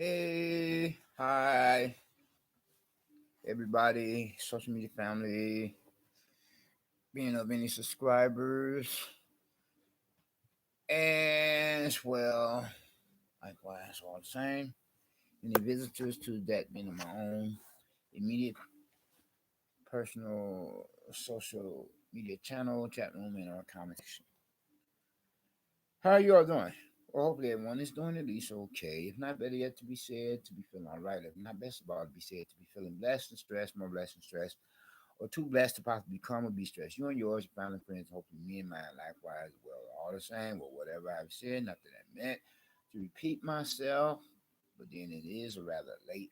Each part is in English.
Hey, hi, everybody, social media family, being of any subscribers, and as well, likewise, all the same, any visitors to that being my own immediate personal social media channel, chat room, and our comment section. How are you all doing? Well, hopefully everyone is doing at least okay. If not better yet, to be said, to be feeling all right. If not best of all, to be said, to be feeling blessed and stressed, more blessed and stressed, or too blessed to possibly become or be stressed. You and yours, your family, friends, hopefully me and mine likewise. Well, all the same, well, whatever I've said, not that I meant to repeat myself, but then it is a rather late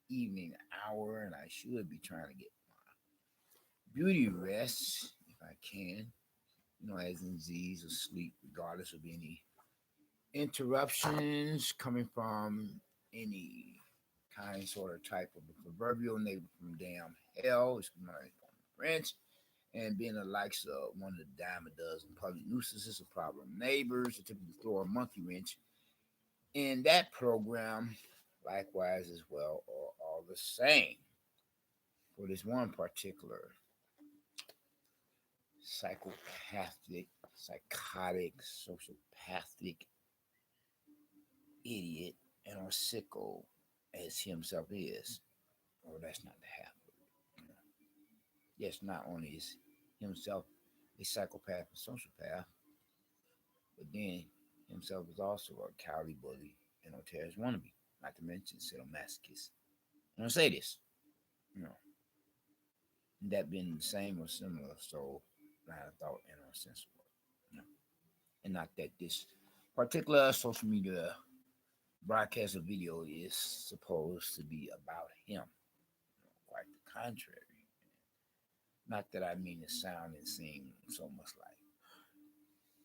evening hour, and I should be trying to get beauty rest if I can. As in Z's asleep, regardless of any interruptions coming from any kind, sort of type of a proverbial neighbor from damn hell. It's my French. And being the likes of one of the dime a dozen public nuisances, a problem neighbors, to typically throw a monkey wrench in that program, likewise as well, are all the same. For this one particular psychopathic, psychotic, sociopathic idiot and or sicko as himself is. Or that's not the half of it. Yes, not only is himself a psychopath and sociopath, but then himself is also a cowardly bully and a terrorist wannabe, not to mention sadomasochist. I'm gonna say this, you know, that being the same or similar, so line of thought in a sense of you know, and not that this particular social media broadcast or video is supposed to be about him. Quite the contrary. Not that I mean to sound and seem so much like,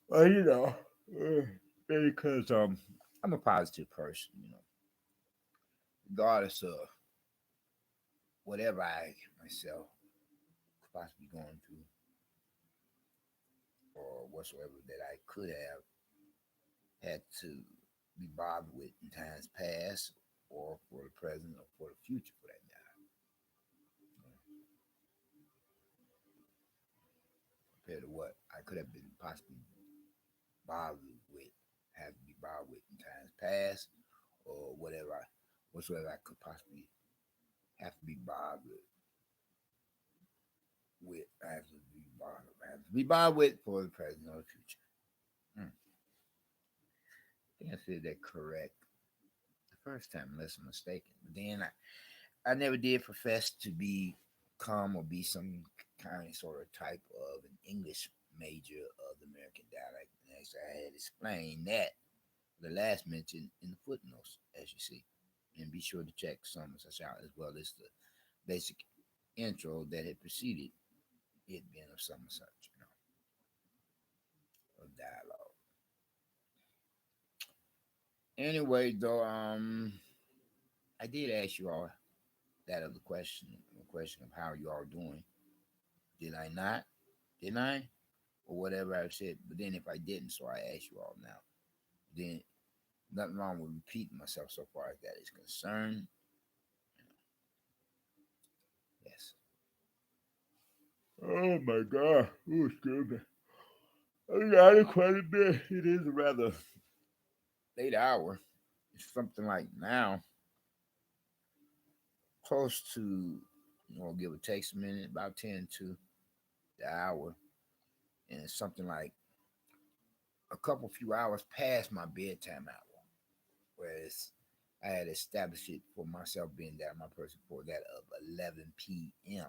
well, uh, because I'm a positive person, regardless of whatever I myself could possibly going through or whatsoever that I could have had to be bothered with in times past or for the present or for the future for that matter. Compared to what I could have been possibly bothered with, have to be bothered with in times past or whatsoever I could possibly have to be bothered with, I have to be bothered with for the present or the future. Hmm. I think I said that correct the first time, unless I'm mistaken. But then I never did profess to become or be some kind of sort of type of an English major of the American dialect. And as I had explained that the last mention in the footnotes, as you see. And be sure to check some such out as well as the basic intro that had preceded it being of some such, of dialogue. Anyway, though, I did ask you all that other question, the question of how you all doing. Did I not? Didn't I? Or whatever I said. But then if I didn't, so I ask you all now. Then nothing wrong with repeating myself so far as that is concerned. Yes. Oh my God. Oh, excuse me. I got it quite a bit. It is a rather late hour. It's something like now, close to, give or take a minute, about 10 to the hour. And it's something like a couple few hours past my bedtime hour. Whereas I had established it for myself being that my person for that of 11 p.m.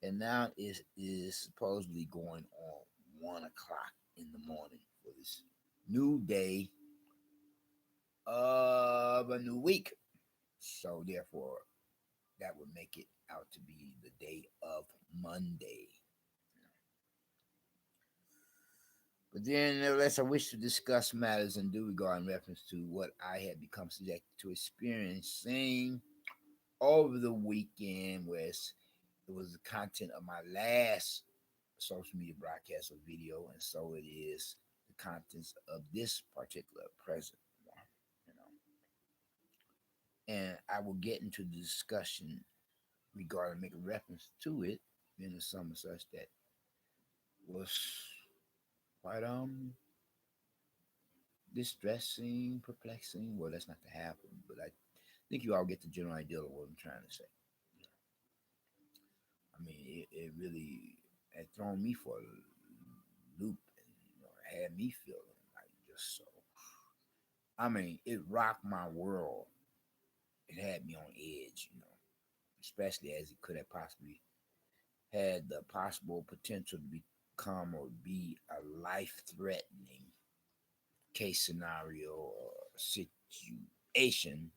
And now it is supposedly going on 1 o'clock in the morning for this new day of a new week. So therefore, that would make it out to be the day of Monday. But then, nevertheless, I wish to discuss matters in due regard in reference to what I had become subjected to experiencing over the weekend, where it was the content of my last social media broadcast or video, and so it is the contents of this particular present one. You know, and I will get into the discussion regarding making reference to it in some such that was quite distressing, perplexing. Well, that's not to happen, but I think you all get the general idea of what I'm trying to say. I mean, it really had thrown me for a loop and had me feeling like just so. I mean, it rocked my world. It had me on edge, especially as it could have possibly had the possible potential to become or be a life threatening case scenario or situation.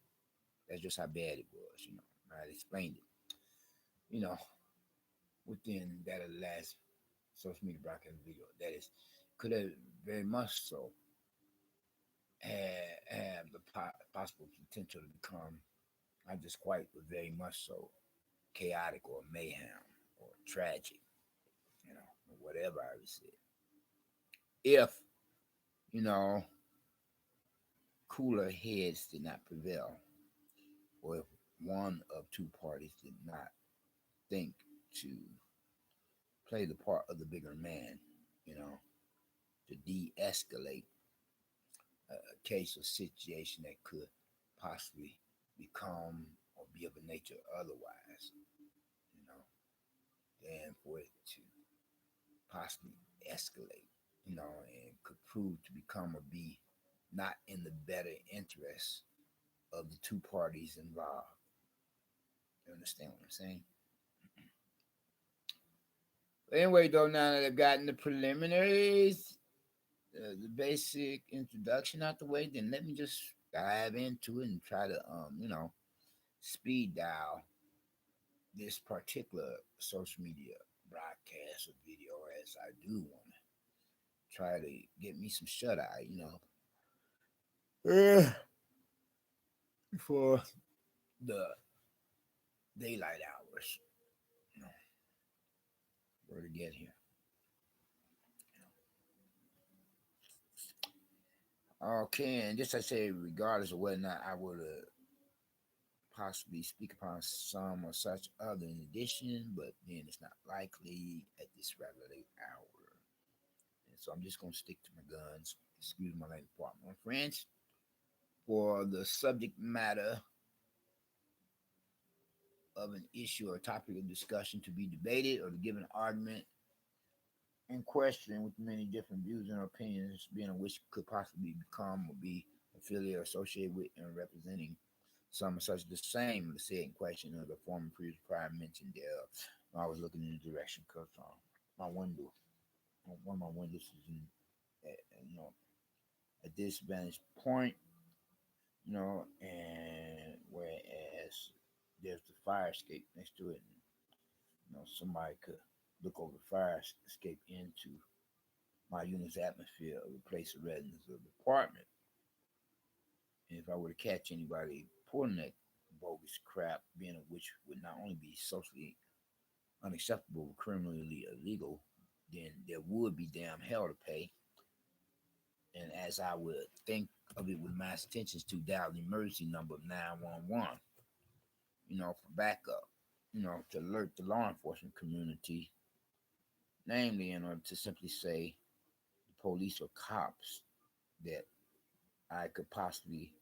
That's just how bad it was. I explained it, you know, within that of the last social media broadcast video. That is, could have very much so have the possible potential to become not just quite, but very much so chaotic or mayhem or tragic, or whatever I would say. If, you know, cooler heads did not prevail, or if one of two parties did not think to play the part of the bigger man, you know, to de escalate a case or situation that could possibly become or be of a nature otherwise, you know, than for it to possibly escalate, and could prove to become or be not in the better interest of the two parties involved. You understand what I'm saying? But anyway, though, now that I've gotten the preliminaries, the basic introduction out the way, then let me just dive into it and try to, speed dial this particular social media broadcast or video as I do want to try to get me some shut eye, for the daylight hours, you know, where to get here. Okay, and just I say, regardless of whether or not I would possibly speak upon some or such other in addition, but then it's not likely at this rather late hour. And so I'm just going to stick to my guns. Excuse my language, partner, friends. For the subject matter of an issue or topic of discussion to be debated or to give an argument in question with many different views and opinions, being of which could possibly become or be affiliated or associated with and representing some such the same, the said in question or the former previous prior mentioned there. I was looking in the direction because my window, one of my windows is in, at, at this vantage point, and whereas there's the fire escape next to it, and, somebody could look over the fire escape into my unit's atmosphere of the place of residence of the apartment. And if I were to catch anybody pulling that bogus crap, being of which would not only be socially unacceptable but criminally illegal, then there would be damn hell to pay. And as I would think of it with my intentions to dial the emergency number of 911, for backup, to alert the law enforcement community, namely in order to simply say the police or cops that I could possibly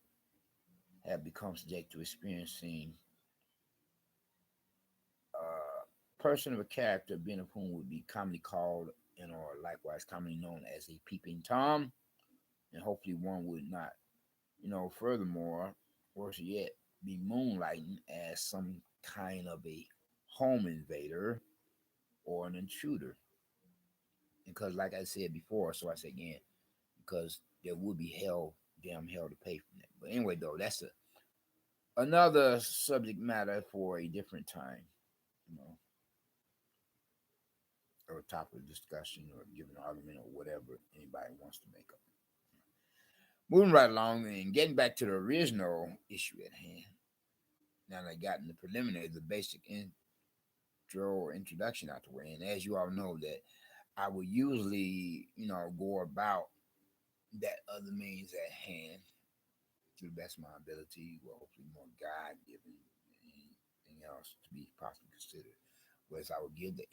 have become subject to experiencing a person of a character, being of whom would be commonly called and or likewise commonly known as a peeping Tom, and hopefully one would not, furthermore, worse yet, be moonlighting as some kind of a home invader or an intruder. Because, like I said before, so I say again, because there would be damn hell to pay from that. But anyway, though, that's another subject matter for a different time, you know, or a topic of discussion or give an argument or whatever anybody wants to make up. Moving right along and getting back to the original issue at hand. Now that I got in the preliminary, the basic intro or introduction out the way, and as you all know that I will usually, go about that other means at hand to the best of my ability, well, hopefully more God given than anything else to be possibly considered. Whereas I would give the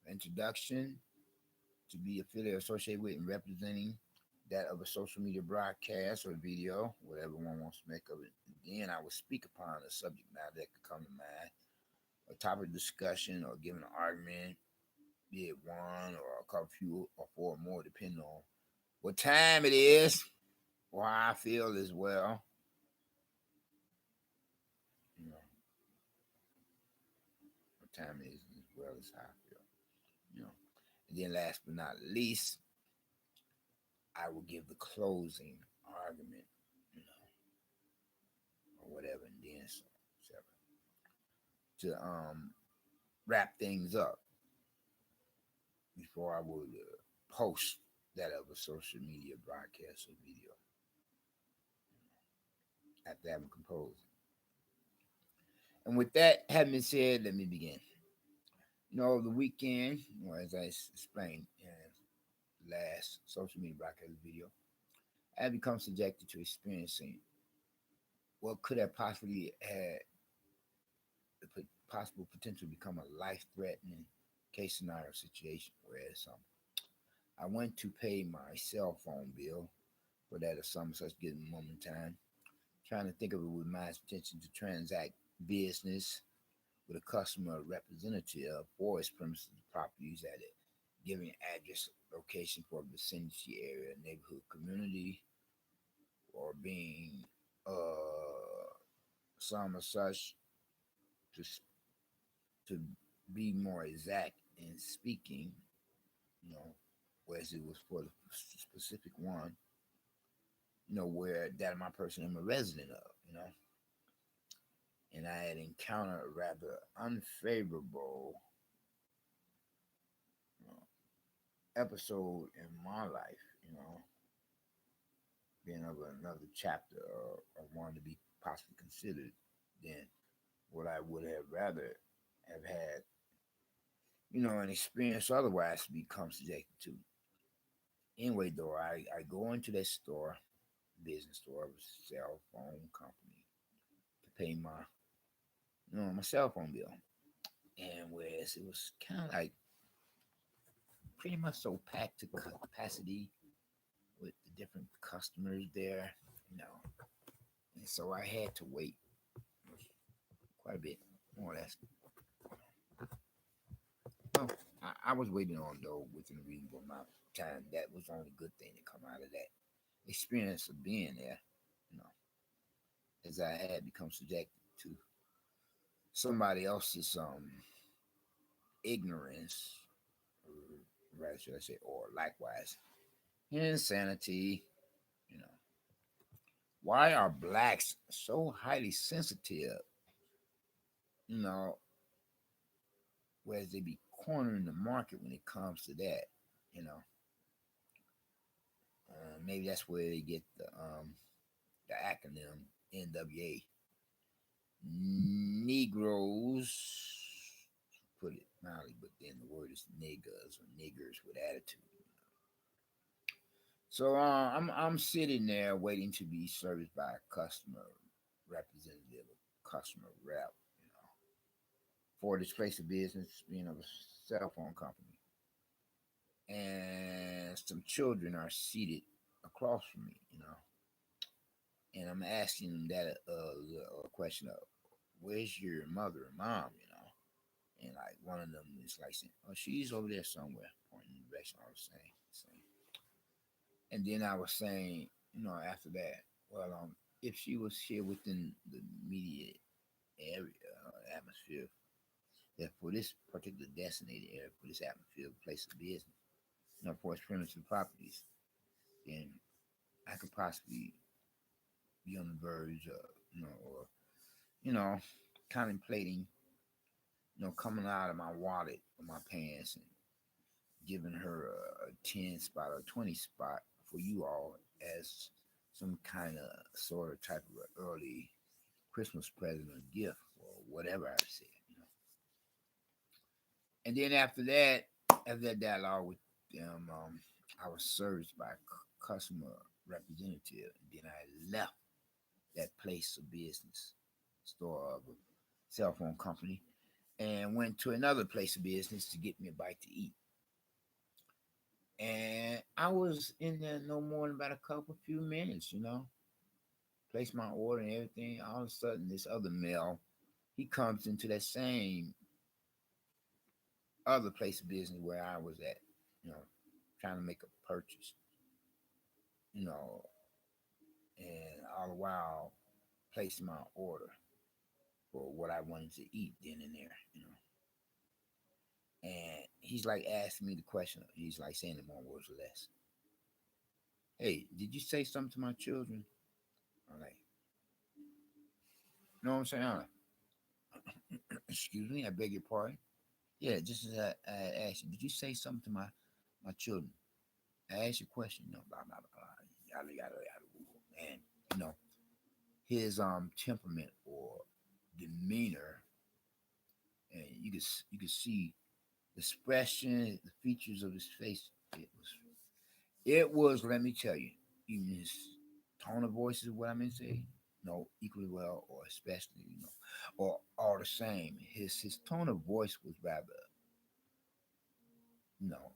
introduction to be affiliated, associated with, and representing that of a social media broadcast or video, whatever one wants to make of it. And then I would speak upon a subject matter that could come to mind, a topic of discussion, or give an argument, be it one or a couple, few, or four more, depending on what time it is, or how I feel as well. You know, what time it is as well as how I feel. You know, and then last but not least, I will give the closing argument. You know, or whatever, and then so, to wrap things up before I would post that of a social media broadcast or video after having composed. And with that having been said, let me begin. The weekend, as I explained in the last social media broadcast video, I have become subjected to experiencing what could have possibly had the possible potential to become a life-threatening case scenario situation. Whereas I went to pay my cell phone bill for that or some such given moment in time, trying to think of it with my intention to transact business with a customer representative for its premises properties at a given address location for a vicinity area, neighborhood, community, or being some or such to to be more exact in speaking, whereas it was for the specific one, where that my person I'm a resident of, and I had encountered a rather unfavorable you know, episode in my life, being of another chapter or one to be possibly considered than what I would have rather have had, an experience otherwise to become subjected to. Anyway, though, I go into that store, business store, of a cell phone company to pay my cell phone bill. And whereas it was kind of like pretty much so packed to capacity with the different customers there, you know. And so I had to wait quite a bit, more or less. Well, I was waiting on though within a reasonable amount of time. That was the only good thing to come out of that experience of being there, you know, as I had become subjected to somebody else's ignorance, or rather should I say, or likewise insanity, you know. Why are blacks so highly sensitive, you know, whereas they be cornering the market when it comes to that, you know? Maybe that's where they get the acronym NWA. Negroes, put it mildly, but then the word is niggas or niggers with attitude. So I'm sitting there waiting to be serviced by a customer representative, a customer rep, for this place of business, being of a cell phone company, and some children are seated across from me, and I'm asking them that a question of, "Where's your mother and mom?" And like one of them is like saying, "Oh, she's over there somewhere," pointing in the direction I was saying. And then I was saying, after that, well, if she was here within the immediate area, atmosphere, that for this particular designated area, for this atmosphere, place of business, for its primitive properties, then I could possibly be on the verge of, or, you know, contemplating, coming out of my wallet or my pants and giving her a 10 spot or 20 spot for you all as some kind of sort of type of early Christmas present or gift or whatever I said. And then after that dialogue with them, I was serviced by a customer representative. And then I left that place of business, store of a cell phone company, and went to another place of business to get me a bite to eat. And I was in there no more than about a couple few minutes, placed my order and everything. All of a sudden, this other male, he comes into that same other place of business where I was at, you know, trying to make a purchase, you know, and all the while placing my order for what I wanted to eat then and there. And he's like asking me the question. He's like saying it more words or less. Hey, did you say something to my children? I'm like, you know what I'm saying? I'm like, excuse me, I beg your pardon. Yeah, just as I asked you, did you say something to my children? I asked you a question, blah blah blah, yada yada yada, and you know his temperament or demeanor, and you could see the expression, the features of his face. It was. Let me tell you, even his tone of voice is what I meant to say. No, equally well, or especially, or all the same. His tone of voice was rather, you know,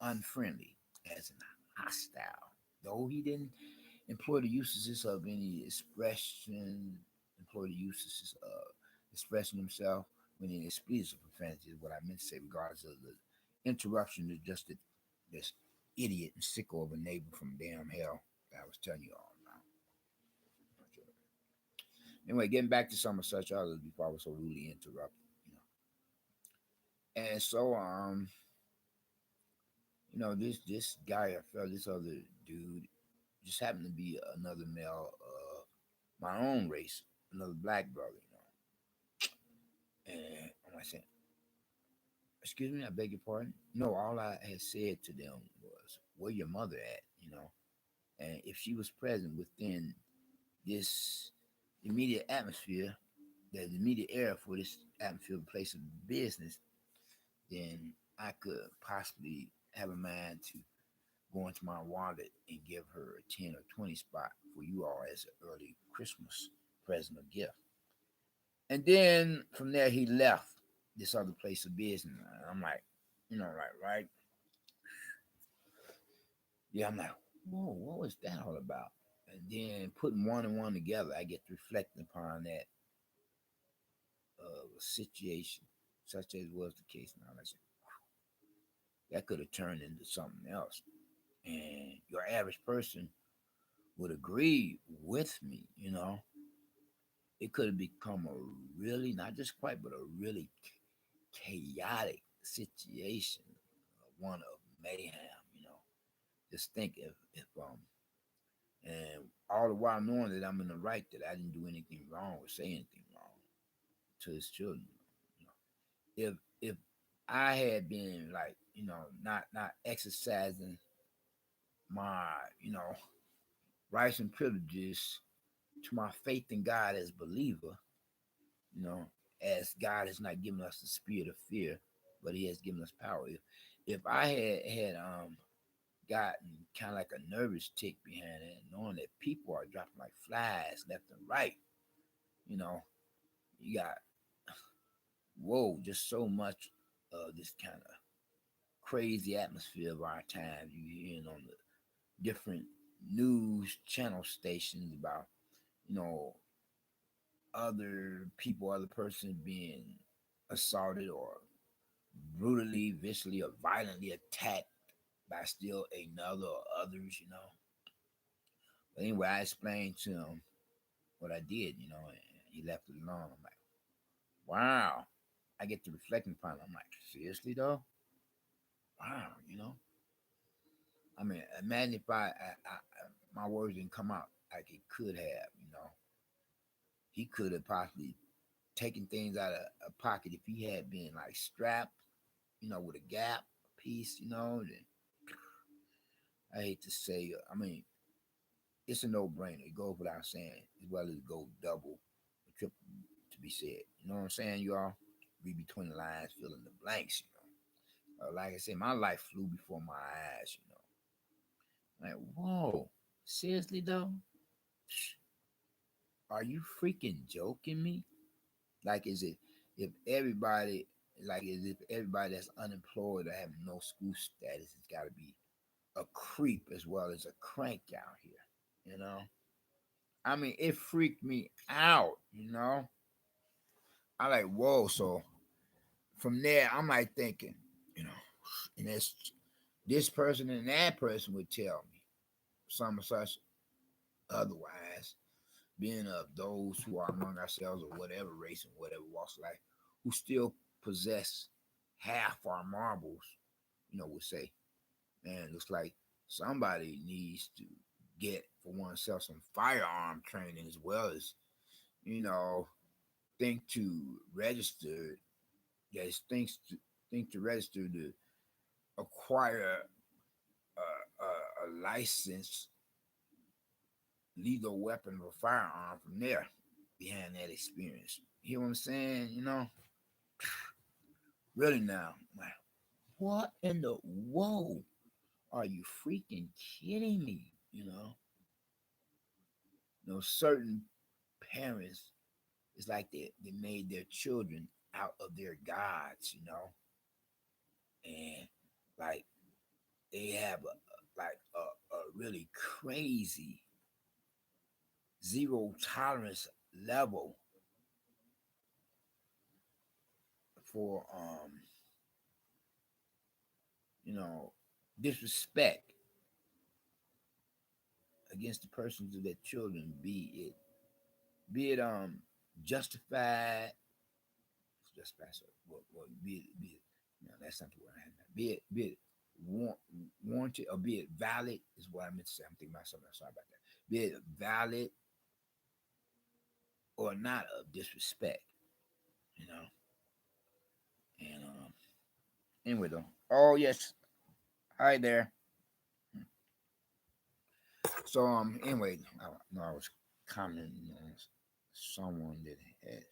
unfriendly, as in hostile. Though he didn't employ the usages of any expression, employ the usages of expressing himself when he speaks of profanity is what I meant to say, regardless of the interruption to just this idiot and sicko of a neighbor from damn hell that I was telling you all about. Anyway, getting back to some of such others before I was so rudely interrupted, And so this guy I felt this other dude just happened to be another male of my own race, another black brother. And I'm like saying, excuse me, I beg your pardon. No, all I had said to them was, where your mother at? And if she was present within this immediate atmosphere, the immediate area for this atmosphere place of business, then I could possibly have a mind to go into my wallet and give her a 10 or 20 spot for you all as an early Christmas present or gift. And then from there, he left this other place of business. I'm like, right? Yeah, I'm like, whoa, what was that all about? And then putting one and one together, I get to reflecting upon that situation, such as was the case now. I said, that could have turned into something else. And your average person would agree with me. It could have become a really, not just quite, but a really chaotic situation, one of mayhem. Just think if and all the while knowing that I'm in the right, that I didn't do anything wrong or say anything wrong to his children. If I had been like, not exercising my, rights and privileges to my faith in God as a believer, you know, as God has not given us the spirit of fear, but He has given us power. If I had gotten kind of like a nervous tick behind it, knowing that people are dropping like flies left and right, you know, you got whoa, just so much of this kind of crazy atmosphere of our time. You hearing on the different news channel stations about, you know, other people, other persons being assaulted or brutally, viciously, or violently attacked by still another or others. But anyway, I explained to him what I did, and he left it alone. I'm like, wow. I get to reflecting upon it. I'm like, seriously though? Wow. I mean, imagine if my words didn't come out like it could have. He could have possibly taken things out of a pocket if he had been like strapped, with a gap piece, then I hate to say, I mean, it's a no-brainer. It goes without saying, as well as go double or triple to be said. You know what I'm saying, y'all? Read between the lines, fill in the blanks. Like I said, my life flew before my eyes. Like, whoa. Seriously though, are you freaking joking me? Like, is it if everybody like is if everybody that's unemployed or having no school status has got to be a creep as well as a crank out here? You know, I mean, it freaked me out. I like whoa. So from there, I'm like thinking, you know, and this person and that person would tell me some such otherwise, being of those who are among ourselves or whatever race and whatever walks of life, who still possess half our marbles, would say, man, looks like somebody needs to get for oneself some firearm training as well as, you know, think to register, yes, think to register to acquire a license lethal weapon or firearm from there behind that experience. You hear what I'm saying? Really now. Like, what in the whoa? Are you freaking kidding me? Certain parents, it's like they made their children out of their gods, and like they have a really crazy zero tolerance level for you know disrespect against the persons of their children, be it justified, so be it that's not the word I had. Be it warranted, or be it valid is what I meant to say. I'm thinking about something else. Sorry about that. Be it valid or not of disrespect, you know. And anyway though. Oh yes. Hi there. So anyway, I was commenting on someone that has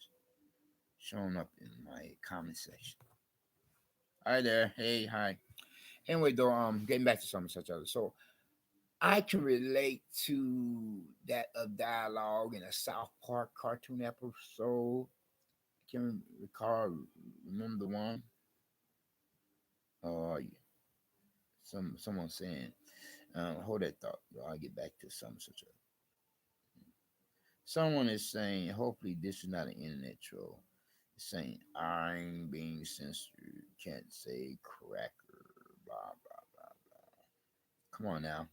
shown up in my comment section. Hi there. Hey, hi. Anyway though, getting back to something such other. So I can relate to that of dialogue in a South Park cartoon episode. Can recall, remember the one? Uh, someone saying, hold that thought. I'll get back to some such a. Someone is saying, hopefully this is not an internet troll. It's saying I'm being censored. Can't say cracker. Blah blah blah blah. Come on now.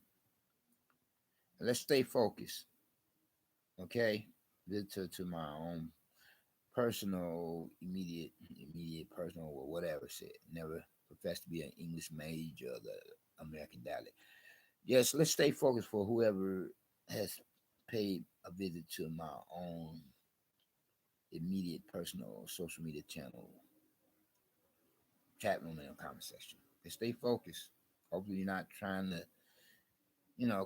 Let's stay focused. Okay. To my own personal, immediate personal, or whatever said. Never professed to be an English major or the American dialect. Yes, let's stay focused for whoever has paid a visit to my own immediate personal social media channel, chat room, and comment section. Let's stay focused. Hopefully, you're not trying to,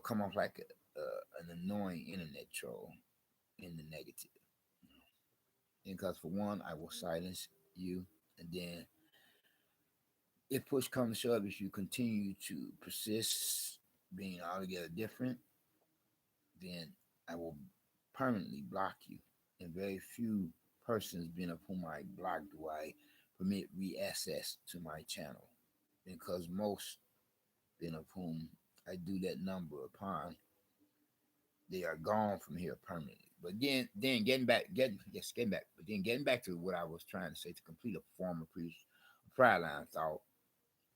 come off like an annoying internet troll in the negative. Because for one, I will silence you, and then if push comes to shove, if you continue to persist being altogether different, then I will permanently block you. And very few persons being of whom I block do I permit re-access to my channel. Because most being of whom I do that number upon, they are gone from here permanently. But then getting back. But then getting back to what I was trying to say to complete a former previous prior line of thought.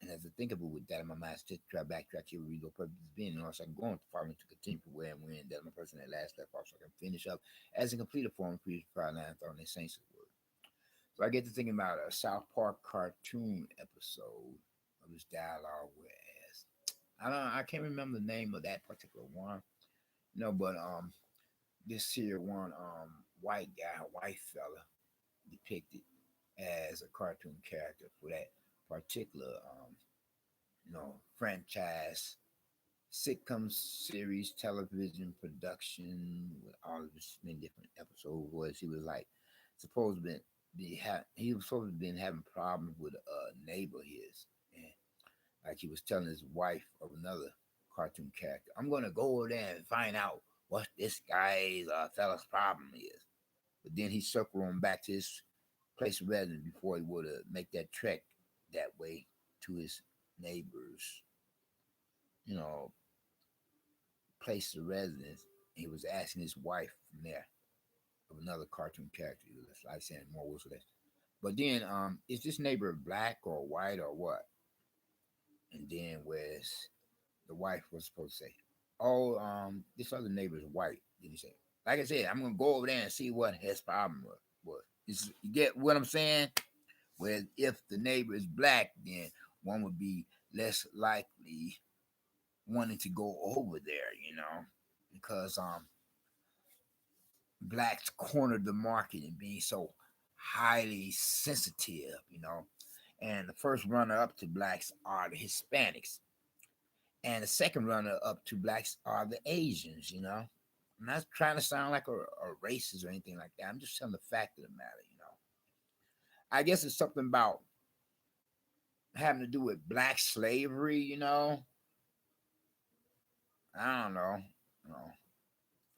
And as I think about with that in my mind, just try backtrack here, read no purpose being, and also I can go on following to continue from where and when that my person that last left off, so I can finish up as a complete a form of previous prior line of thought in the saints word. So I get to thinking about a South Park cartoon episode of this dialogue, whereas I can't remember the name of that particular one, but this here one white guy, white fella depicted as a cartoon character for that particular franchise sitcom series, television production with all of this many different episodes. Was he was like supposed to he was supposed to been having problems with a neighbor of his, and like he was telling his wife of another cartoon character. I'm gonna go over there and find out what this guy's fella's problem is. But then he circled on back to his place of residence before he would make that trek that way to his neighbor's, you know, place of residence. He was asking his wife from there of another cartoon character. He was like saying more was less. But then, is this neighbor black or white or what? And then where's the wife was supposed to say, "Oh, this other neighbor is white." Did he say? Like I said, I'm gonna go over there and see what his problem was. You get what I'm saying? Where if the neighbor is black, then one would be less likely wanting to go over there, because blacks cornered the market and being so highly sensitive, and the first runner up to blacks are the Hispanics, and the second runner up to blacks are the Asians. I'm not trying to sound like a racist or anything like that. I'm just telling the fact of the matter. I guess it's something about having to do with black slavery. I don't know.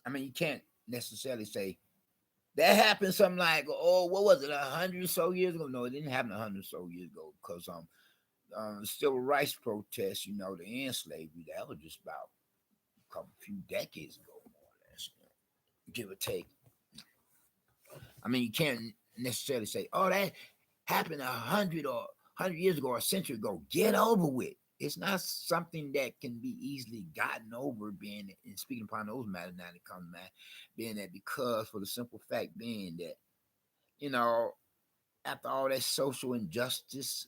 I mean, you can't necessarily say that happened something like, oh, what was it, 100 or so years ago? No, it didn't happen 100 or so years ago because civil rights protests, to end slavery, that was just about a few decades ago, more or less, give or take. I mean, you can't necessarily say, oh, that happened 100 years ago or a century ago. Get over with. It's not something that can be easily gotten over, being and speaking upon those matters now that come back, being that because for the simple fact being that, you know, after all that social injustice,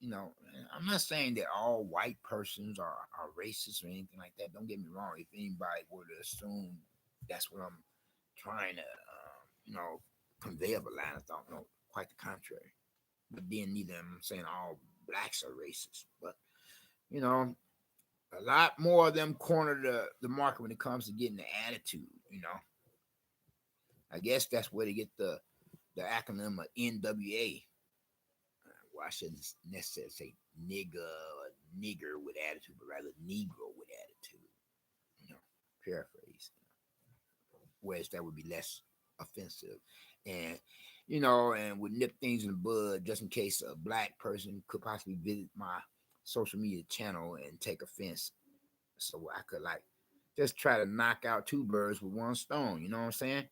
I'm not saying that all white persons are racist or anything like that. Don't get me wrong. If anybody were to assume that's what I'm trying to, convey of a line of thought, no, quite the contrary. But then neither am I saying all blacks are racist. But, you know, a lot more of them corner the market when it comes to getting the attitude. I guess that's where they get the acronym of NWA. Well, I shouldn't necessarily say nigga or nigger with attitude, but rather Negro with attitude. You know, paraphrase. Whereas that would be less offensive, and and would nip things in the bud just in case a black person could possibly visit my social media channel and take offense. So I could just try to knock out two birds with one stone. You know what I'm saying?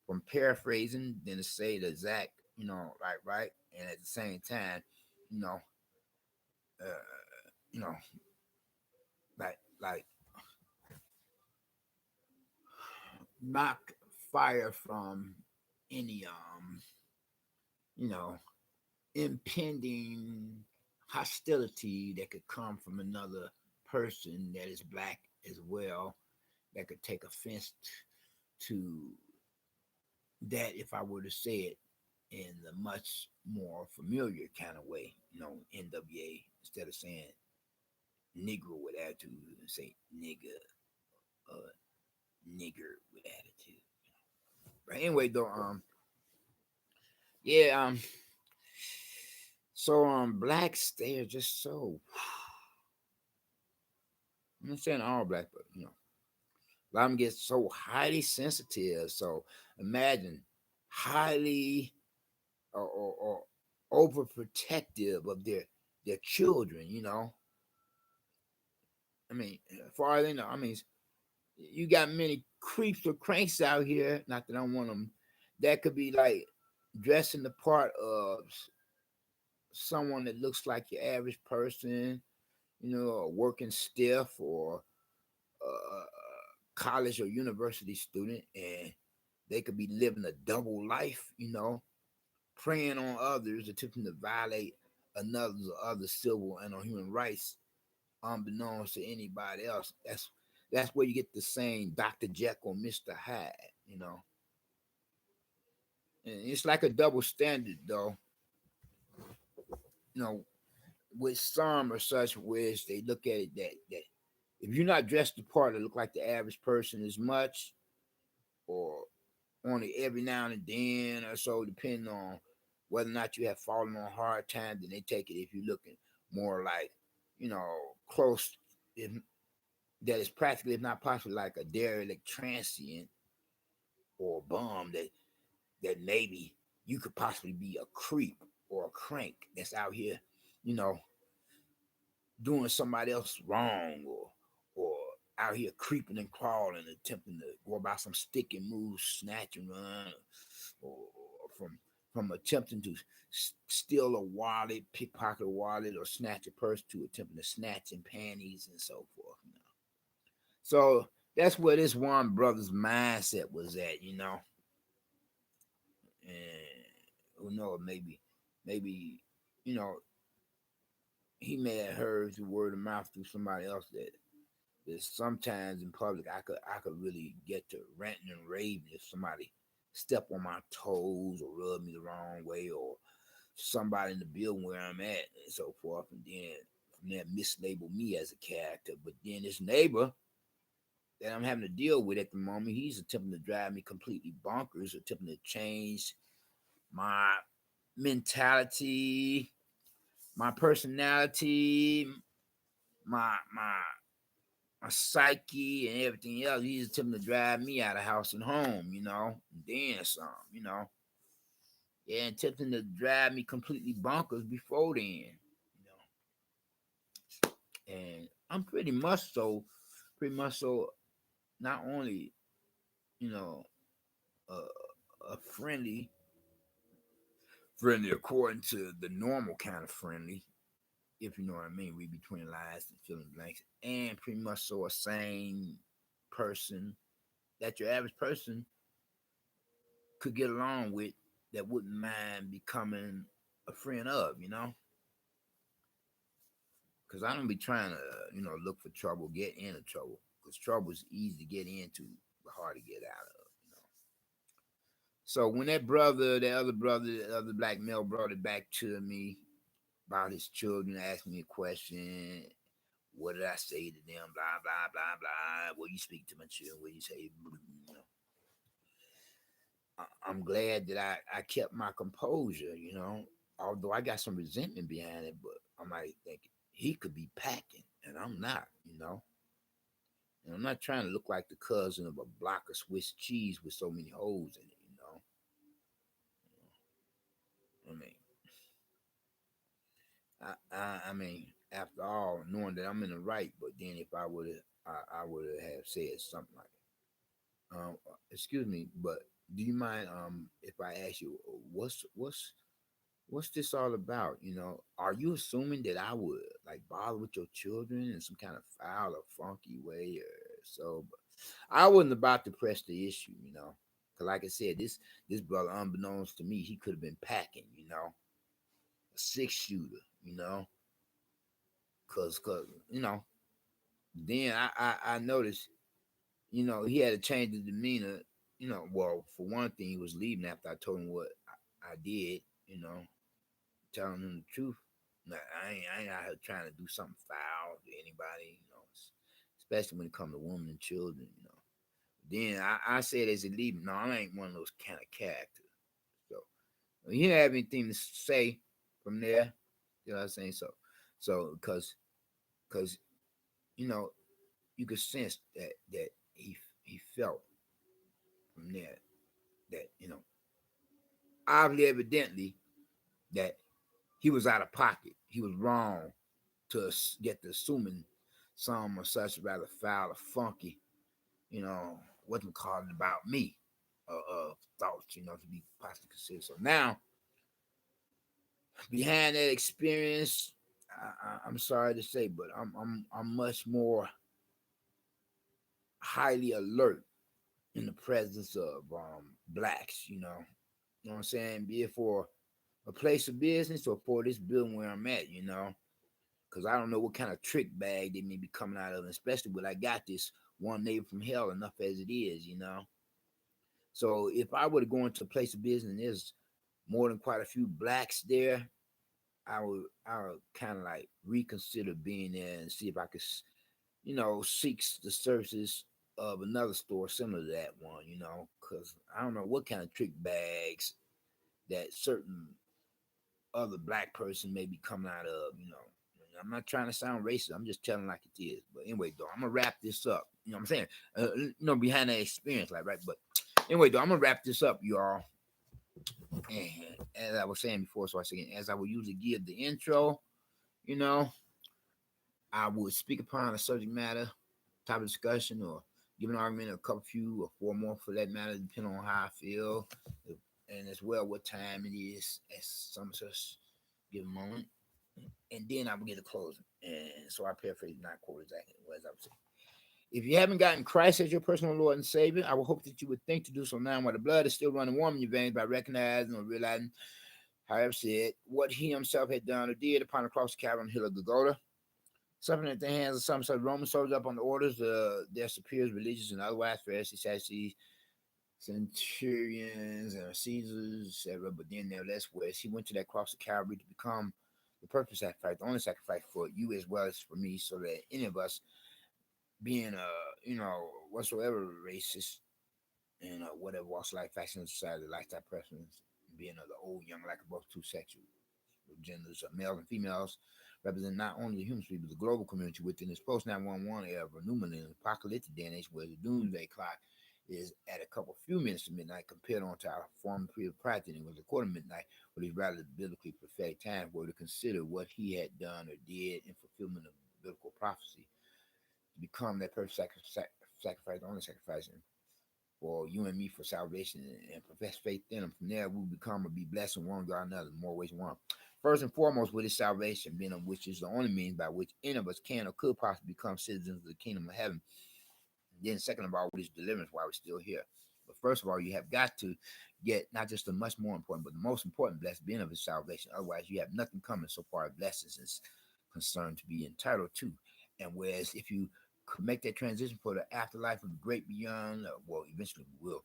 From paraphrasing, then to say the exact, right, and at the same time, you know, uh, you know, like knock fire from any you know, impending hostility that could come from another person that is black as well, that could take offense to that if I were to say it in the much more familiar kind of way, NWA, instead of saying Negro with attitude and say nigga, nigger with attitude. But anyway, though, yeah, so blacks, they are just so, I'm not saying all black, but a lot of them get so highly sensitive. So imagine highly or overprotective of their children. I mean, far as they know, I mean, you got many creeps or cranks out here. Not that I want them. That could be like dressing the part of someone that looks like your average person, a working stiff or a college or university student, and they could be living a double life, preying on others, attempting to violate another's or other civil and or human rights, unbeknownst to anybody else. That's where you get the saying Dr. Jekyll, Mr. Hyde, And it's like a double standard though, you know, with some or such which they look at it that if you're not dressed the part to look like the average person as much, or only every now and then or so, depending on whether or not you have fallen on hard times, then they take it if you're looking more like, close, if that is practically, if not possibly, like a derelict transient or a bum that maybe you could possibly be a creep or a crank that's out here, you know, doing somebody else wrong or out here creeping and crawling, attempting to go about some stick and move, snatch and run, or from attempting to steal a wallet, pickpocket a wallet, or snatch a purse to attempting to snatch in panties and so forth. You know? So that's where this one brother's mindset was at, you know. And who knows, maybe, you know, he may have heard through word of mouth through somebody else that sometimes in public I could really get to ranting and raving if somebody step on my toes or rub me the wrong way, or somebody in the building where I'm at and so forth, and then from there mislabel me as a character. But then this neighbor that I'm having to deal with at the moment, he's attempting to drive me completely bonkers, attempting to change my mentality, my personality, my my psyche and everything else. He's attempting to drive me out of house and home, you know, and then some, you know. Yeah, attempting to drive me completely bonkers before then, you know. And I'm pretty much so, not only, you know, a friendly according to the normal kind of friendly, if you know what I mean, read between lines and filling blanks, and pretty much so a sane person that your average person could get along with, that wouldn't mind becoming a friend of, you know? Because I don't be trying to, you know, look for trouble, get into trouble. Because trouble is easy to get into, but hard to get out of, you know? So when the other black male brought it back to me about his children, asked me a question. What did I say to them? Blah, blah, blah, blah. What you speak to my children? What you say? You know, I'm glad that I kept my composure, you know, although I got some resentment behind it, but I might think he could be packing and I'm not, you know. And I'm not trying to look like the cousin of a block of Swiss cheese with so many holes in it, you know. I mean, I mean, after all, knowing that I'm in the right, but then if I would have said something like, excuse me, but do you mind if I ask you what's this all about? You know, are you assuming that I would like bother with your children in some kind of foul or funky way or so? But I wasn't about to press the issue, you know, because like I said, this brother, unbeknownst to me, he could have been packing, you know, a 6 shooter, you know, cause you know, then I noticed, you know, he had to change the demeanor. You know, well, for one thing, he was leaving after I told him what I did. You know, telling him the truth. Like, I ain't out here trying to do something foul to anybody, you know, especially when it comes to women and children, you know. Then I said as he leaving, no, I ain't one of those kind of characters. So when he didn't have anything to say from there, you know what I'm saying? So because you know, you could sense that he felt from there that, you know, obviously evidently that he was out of pocket. He was wrong to get to assuming some or such rather foul or funky, you know, wasn't called about me, thoughts, you know, to be possibly considered. So now, behind that experience, I'm sorry to say, but I'm much more highly alert in the presence of blacks, you know what I'm saying? Be it for a place of business or for this building where I'm at, you know, because I don't know what kind of trick bag they may be coming out of, especially when I got this one neighbor from hell enough as it is, you know. So if I were to go into a place of business and there's more than quite a few blacks there, I would kind of like reconsider being there and see if I could, you know, seek the services of another store similar to that one, you know, because I don't know what kind of trick bags that certain other black person may be coming out of, you know. I'm not trying to sound racist. I'm just telling like it is. But anyway, though, I'm gonna wrap this up. You know what I'm saying? Behind that experience, like right. But anyway, though, I'm gonna wrap this up, y'all. And as I was saying before, so I say, as I would usually give the intro, you know, I would speak upon a subject matter, type of discussion, or give an argument, a couple few or four more for that matter, depending on how I feel, and as well what time it is at some such given moment. And then I will get a closing. And so I paraphrase, not quote exactly as I was saying. If you haven't gotten Christ as your personal Lord and Savior, I would hope that you would think to do so now while the blood is still running warm in your veins by recognizing or realizing, however said, what he himself had done or did upon the cross of Calvary on the hill of Golgotha. Suffering at the hands of some such Roman soldiers up on the orders of their superiors, religious and otherwise, Pharisees, Sadducees, centurions, and Caesars, etc. But then there less was. He went to that cross of Calvary to become the perfect sacrifice, the only sacrifice for you as well as for me, so that any of us, being whatsoever racist and whatever walks of life, fashion, society, lifestyle preference, being of the old, young, like both two sexual genders, males and females, represent not only the human species but the global community within this post 911 era of a new millennium apocalyptic day and age where the doomsday clock is at a couple few minutes to midnight compared on to our former period prior to it was a quarter midnight, but it's rather biblically prophetic time where to consider what he had done or did in fulfillment of biblical prophecy to become that perfect sacrifice, the only sacrifice for you and me for salvation and profess faith in him. From there, we become or be blessed in one God another, more ways than one. First and foremost, with his salvation, being of which is the only means by which any of us can or could possibly become citizens of the kingdom of heaven. And then, second of all, with his deliverance while we're still here. But first of all, you have got to get not just the much more important, but the most important blessed being of his salvation. Otherwise, you have nothing coming so far as blessings is concerned to be entitled to. And whereas if you could make that transition for the afterlife of the great beyond, well, eventually we will,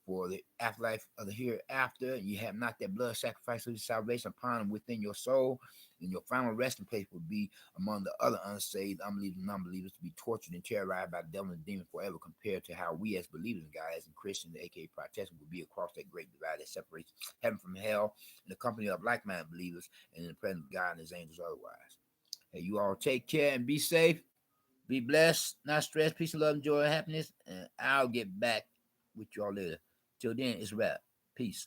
for the afterlife of the hereafter, you have not that blood sacrifice of your salvation upon and within your soul, and your final resting place will be among the other unsaved, unbelievers, and non-believers to be tortured and terrorized by the devil and demon forever, compared to how we as believers in God, as in Christians, aka Protestants, will be across that great divide that separates heaven from hell, in the company of like-minded believers, and in the presence of God and his angels otherwise. Hey, you all take care and be safe. Be blessed, not stressed. Peace and love, and joy, and happiness. And I'll get back with y'all later. Till then, it's a wrap. Peace.